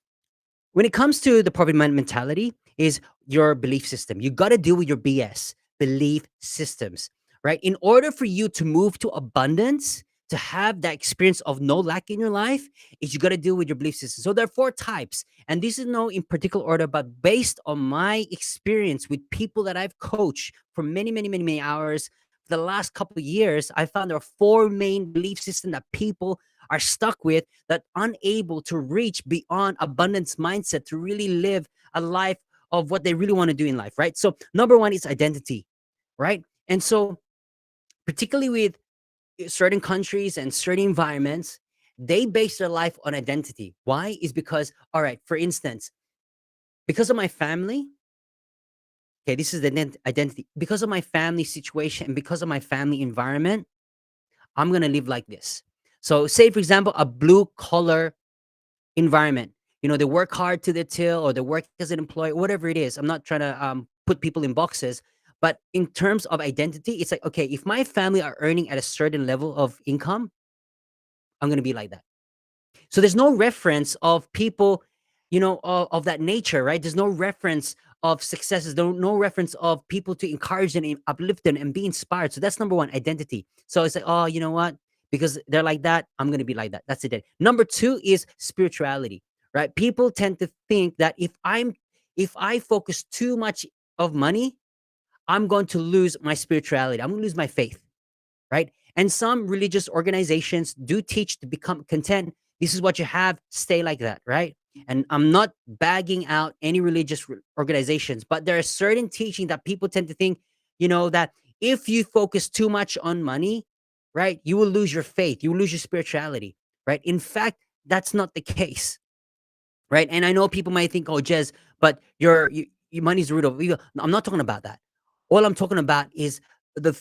when it comes to the poverty mentality is your belief system. You got to deal with your BS belief systems, right? In order for you to move to abundance, to have that experience of no lack in your life, is you got to deal with your belief system. So there are four types, and this is no in particular order, but based on my experience with people that I've coached for many, many, many, many hours for the last couple of years, I found there are four main belief systems that people are stuck with that unable to reach beyond abundance mindset to really live a life of what they really want to do in life, right? So number one is identity, right? And so particularly with certain countries and certain environments, they base their life on identity. Why? Is because, all right, for instance, because of my family, okay, this is the identity. Because of my family situation and because of my family environment, I'm gonna live like this. So, say for example, a blue collar environment. They work hard to the till, or they work as an employee, whatever it is. I'm not trying to put people in boxes, but in terms of identity, it's like, okay, if my family are earning at a certain level of income, I'm gonna be like that. So there's no reference of people, of that nature, right? There's no reference of successes, no reference of people to encourage them and uplift them and be inspired. So that's number one, identity. So it's like, oh, you know what? Because they're like that, I'm gonna be like that. That's it. Number two is spirituality, right? People tend to think that if I focus too much of money, I'm going to lose my spirituality. I'm gonna lose my faith, right? And some religious organizations do teach to become content. This is what you have, stay like that, right? And I'm not bagging out any religious organizations, but there are certain teaching that people tend to think, that if you focus too much on money, right, you will lose your faith, you will lose your spirituality, right? In fact, that's not the case, right? And I know people might think, "Oh, Jez, but your money's the root of evil." No, I'm not talking about that. All I'm talking about is the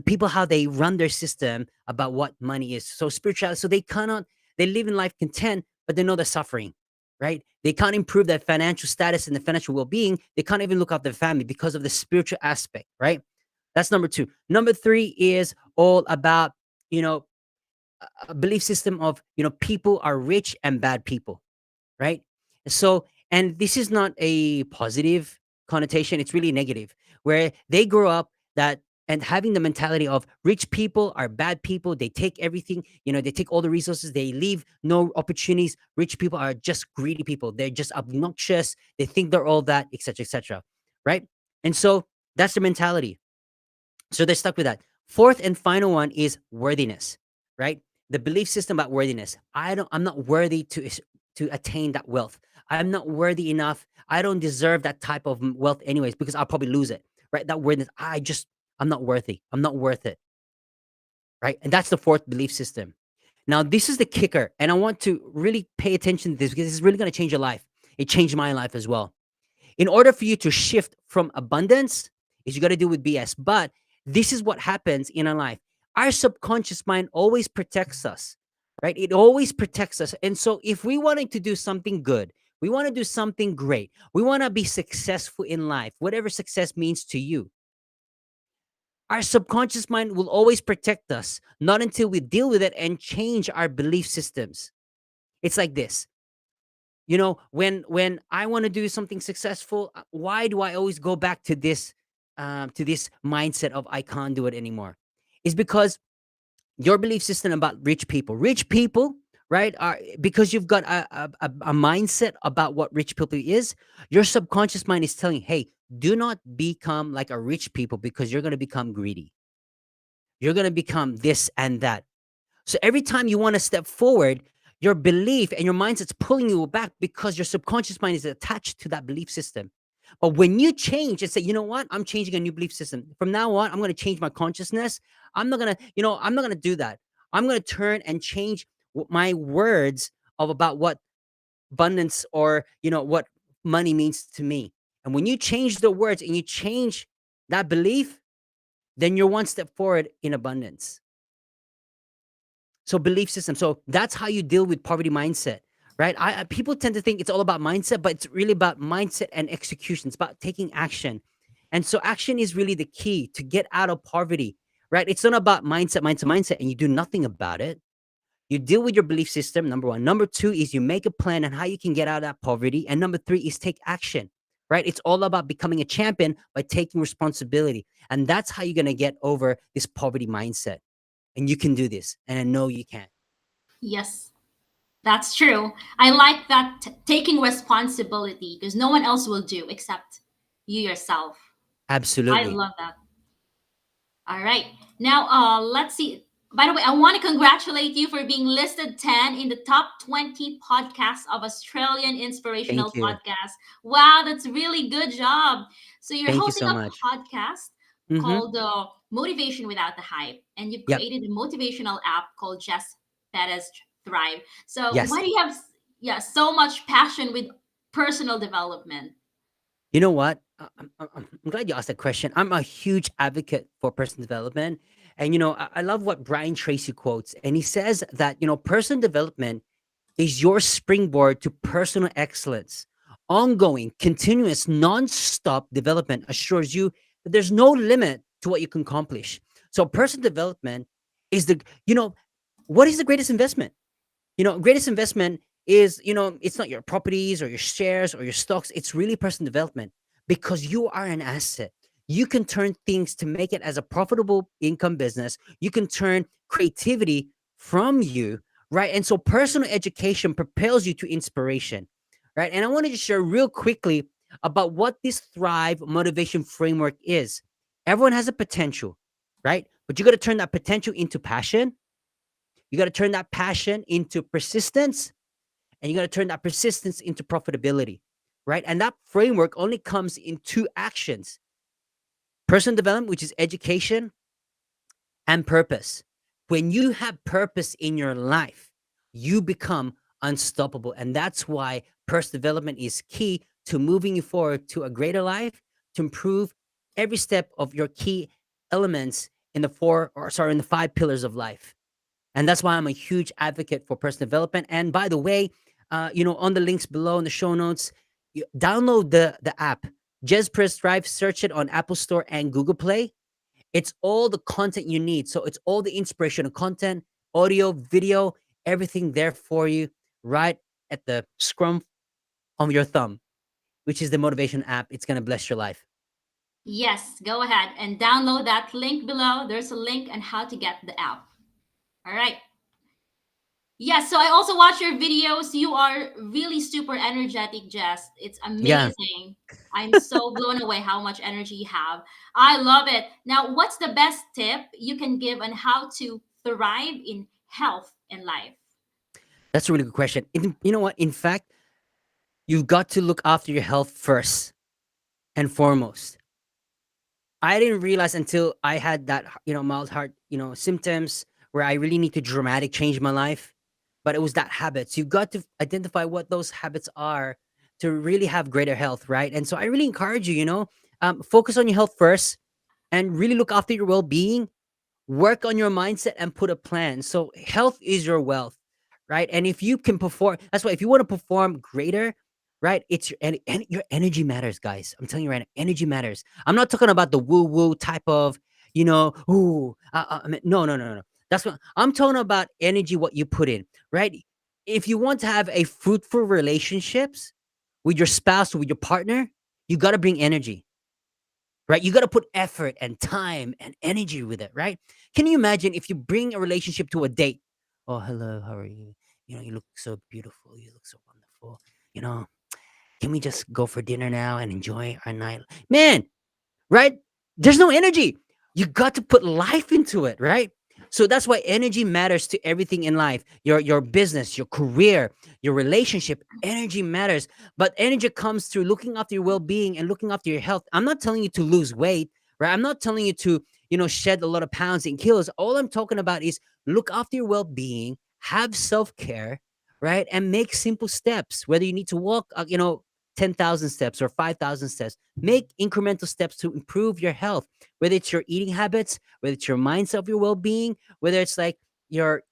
people, how they run their system about what money is. So spirituality. So they live in life content, but they know they're suffering, right? They can't improve their financial status and their financial well being. They can't even look after their family because of the spiritual aspect, right? That's number two. Number three is all about you know a belief system of people are rich and bad people, right? So, and this is not a positive connotation, it's really negative, where they grow up that and having the mentality of rich people are bad people. They take everything, they take all the resources, they leave no opportunities. Rich people are just greedy people. They're just obnoxious. They think they're all that, etc., etc., right? And so that's the mentality. So they're stuck with that. Fourth and final one is worthiness, right? The belief system about worthiness. I'm not worthy to attain that wealth. I'm not worthy enough. I don't deserve that type of wealth anyways because I'll probably lose it, right? That worthiness. I'm not worthy. I'm not worth it, right? And that's the fourth belief system. Now, this is the kicker, and I want to really pay attention to this because it's really going to change your life. It changed my life as well. In order for you to shift from abundance, is you got to deal with BS. But this is what happens in our life. Our subconscious mind always protects us, right? It always protects us. And so if we wanted to do something good, we want to do something great, we want to be successful in life, whatever success means to you, our subconscious mind will always protect us, not until we deal with it and change our belief systems. It's like this. When I want to do something successful, why do I always go back to this mindset of I can't do it anymore? Is because your belief system about rich people, right, are because you've got a mindset about what rich people is. Your subconscious mind is telling you, hey, do not become like a rich people because you're going to become greedy. You're going to become this and that. So every time you want to step forward, your belief and your mindset's pulling you back because your subconscious mind is attached to that belief system. But when you change and say, you know what, I'm changing a new belief system. From now on, I'm going to change my consciousness. I'm not going to do that. I'm going to turn and change my words of about what abundance or, what money means to me. And when you change the words and you change that belief, then you're one step forward in abundance. So belief system. So that's how you deal with poverty mindset, right? People tend to think it's all about mindset, but it's really about mindset and execution. It's about taking action, and so action is really the key to get out of poverty, right? It's not about mindset, and you do nothing about it. You deal with your belief system. Number one. Number two is you make a plan on how you can get out of that poverty, and number three is take action. Right? It's all about becoming a champion by taking responsibility, and that's how you're gonna get over this poverty mindset. And you can do this, and I know you can. Yes, that's true. I like that taking responsibility because no one else will do except you yourself. I Absolutely. love that. All right. Now, let's see. By the way, I want to congratulate you for being listed 10 in the top 20 podcasts of Australian inspirational Thank you. podcasts. Wow, that's really good job. So you're Thank you hosting so a much. podcast Mm-hmm. called Motivation Without the Hype, and you've Yep. created a motivational app called Gez Perez Thrive. So why Yes. do you have so much passion with personal development? You know what? I'm glad you asked that question. I'm a huge advocate for personal development. And, I love what Brian Tracy quotes. And he says that, personal development is your springboard to personal excellence. Ongoing, continuous, non-stop development assures you that there's no limit to what you can accomplish. So personal development is what is the greatest investment? Greatest investment is, it's not your properties or your shares or your stocks. It's really personal development because you are an asset. You can turn things to make it as a profitable income business. You can turn creativity from you, right? And so personal education propels you to inspiration, right? And I wanted to share real quickly about what this Thrive motivation framework is. Everyone has a potential, right? But you got to turn that potential into passion. You got to turn that passion into persistence, and you got to turn that persistence into profitability, right? And that framework only comes in two actions: personal development, which is education, and purpose. When you have purpose in your life, you become unstoppable. And that's why personal development is key to moving you forward to a greater life, to improve every step of your key elements in the 5 pillars of life. And that's why I'm a huge advocate for personal development. And by the way, on the links below in the show notes, you download the app. Gez Perez Thrive, search it on Apple Store and Google Play. It's all the content you need. So it's all the inspirational content, audio, video, everything there for you right at the scrum of your thumb, which is the motivation app. It's gonna bless your life. Yes, go ahead and download that link below. There's a link on how to get the app. All right. Yes, so I also watch your videos. You are really super energetic, Jess. It's Yeah. amazing. I'm so blown away how much energy you have. I love it. Now, what's the best tip you can give on how to thrive in health and life? That's a really good question. You know what? In fact, you've got to look after your health first and foremost. I didn't realize until I had that, mild heart, symptoms where I really need to dramatic change my life. But it was that habits. You've got to identify what those habits are to really have greater health, right? And so I really encourage you, focus on your health first and really look after your well being. Work on your mindset and put a plan. So health is your wealth, right? And if you can perform, that's why if you want to perform greater, right? It's your energy matters, guys. I'm telling you right now, energy matters. I'm not talking about the woo woo type of, no, no, no, no, no. That's what I'm talking about. Energy, what you put in, right? If you want to have a fruitful relationships with your spouse or with your partner, you got to bring energy, right? You got to put effort and time and energy with it, right? Can you imagine if you bring a relationship to a date? Oh, hello, how are you? You look so beautiful. You look so wonderful. You know, can we just go for dinner now and enjoy our night? Man, right? There's no energy. You got to put life into it, right? So that's why energy matters to everything in life. Your business, your career, your relationship, energy matters. But energy comes through looking after your well-being and looking after your health. I'm not telling you to lose weight, right? I'm not telling you to, shed a lot of pounds and kilos. All I'm talking about is look after your well-being, have self-care, right? And make simple steps. Whether you need to walk, 10,000 steps or 5,000 steps. Make incremental steps to improve your health, whether it's your eating habits, whether it's your mindset of your well being, whether it's like your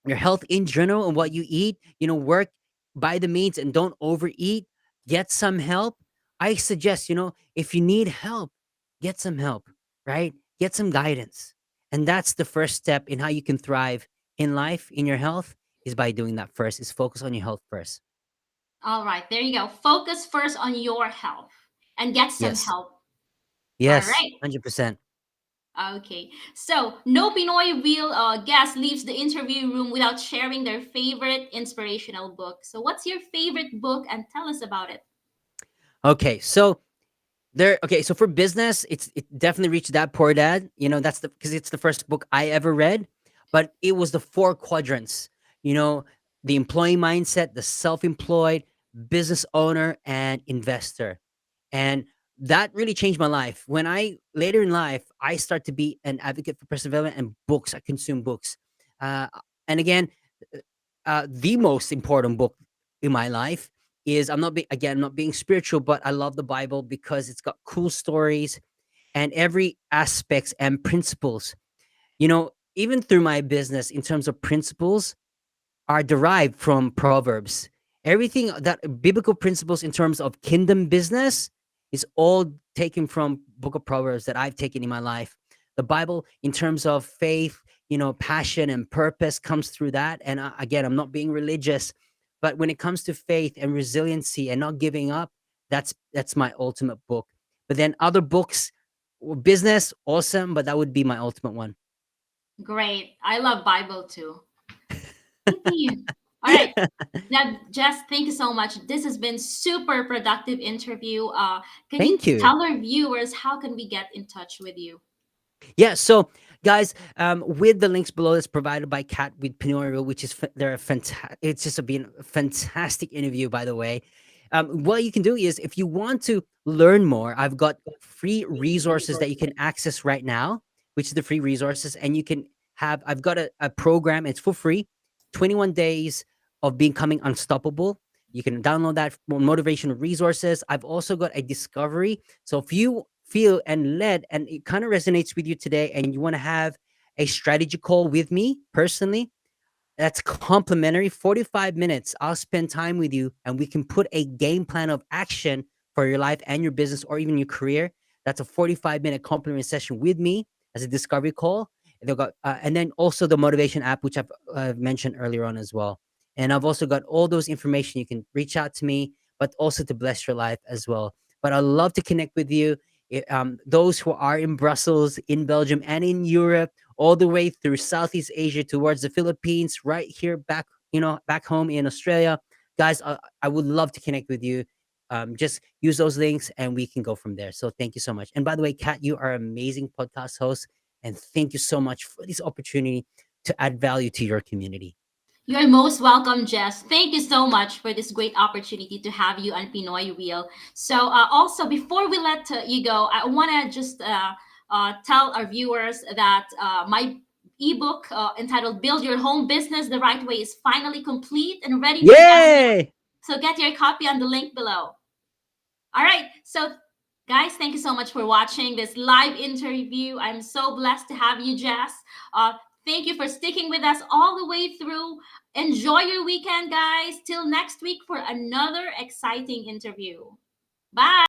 your health in general and what you eat. Work by the means and don't overeat. Get some help. I suggest, if you need help, get some help, right? Get some guidance. And that's the first step in how you can thrive in life, in your health, is by doing that first, is focus on your health first. All right, there you go. Focus first on your health and get some Yes. help. All Yes. right. 100%. Okay. So, no Pinoy real guest leaves the interview room without sharing their favorite inspirational book. So, what's your favorite book and tell us about it? Okay, so for business, it definitely reached that poor dad. That's because it's the first book I ever read. but it was the four quadrants, you know, the employee mindset, the self employed, business owner, and investor. And that really changed my life. When I later in life, I start to be an advocate for personal development and books. I consume books. Uh, and again, the most important book in my life is I'm not being spiritual, but I love the Bible because it's got cool stories and every aspects and principles. Even through my business, in terms of principles, are derived from Proverbs. Everything that biblical principles in terms of kingdom business is all taken from Book of Proverbs that I've taken in my life. The Bible, in terms of faith, passion and purpose, comes through that. And again, I'm not being religious, but when it comes to faith and resiliency and not giving up, that's my ultimate book. But then other books, business, awesome, but that would be my ultimate one. Great. I love Bible too. Thank you. All right. Now, Jess, thank you so much. This has been super productive interview. Can you Thank you. tell our viewers how can we get in touch with you? Yeah, so guys, with the links below that's provided by Kat with Pinorio, which is they're a it's just been a fantastic interview, by the way. What you can do is, if you want to learn more, I've got free resources that you can access right now, which is the free resources, and you can have. I've got a program. It's for free, 21 days of becoming unstoppable. You can download that for motivational resources. I've also got a discovery. So if you feel and led and it kind of resonates with you today and you want to have a strategy call with me personally, that's complimentary. 45 minutes. I'll spend time with you and we can put a game plan of action for your life and your business or even your career. That's a 45-minute complimentary session with me as a discovery call. And then also the motivation app, which I've mentioned earlier on as well. And I've also got all those information. You can reach out to me, but also to bless your life as well. But I'd love to connect with you. Those who are in Brussels, in Belgium, and in Europe, all the way through Southeast Asia towards the Philippines, right here back home in Australia. Guys, I would love to connect with you. Just use those links and we can go from there. So thank you so much. And by the way, Kat, you are an amazing podcast host. And thank you so much for this opportunity to add value to your community. You're most welcome, Jess. Thank you so much for this great opportunity to have you on Pinoy Real. So, also, before we let you go, I want to just tell our viewers that my ebook entitled Build Your Home Business the Right Way is finally complete and ready for download. Yay! So, get your copy on the link below. All right. So, guys, thank you so much for watching this live interview. I'm so blessed to have you, Jess. Uh, thank you for sticking with us all the way through. Enjoy your weekend, guys. Till next week for another exciting interview. Bye.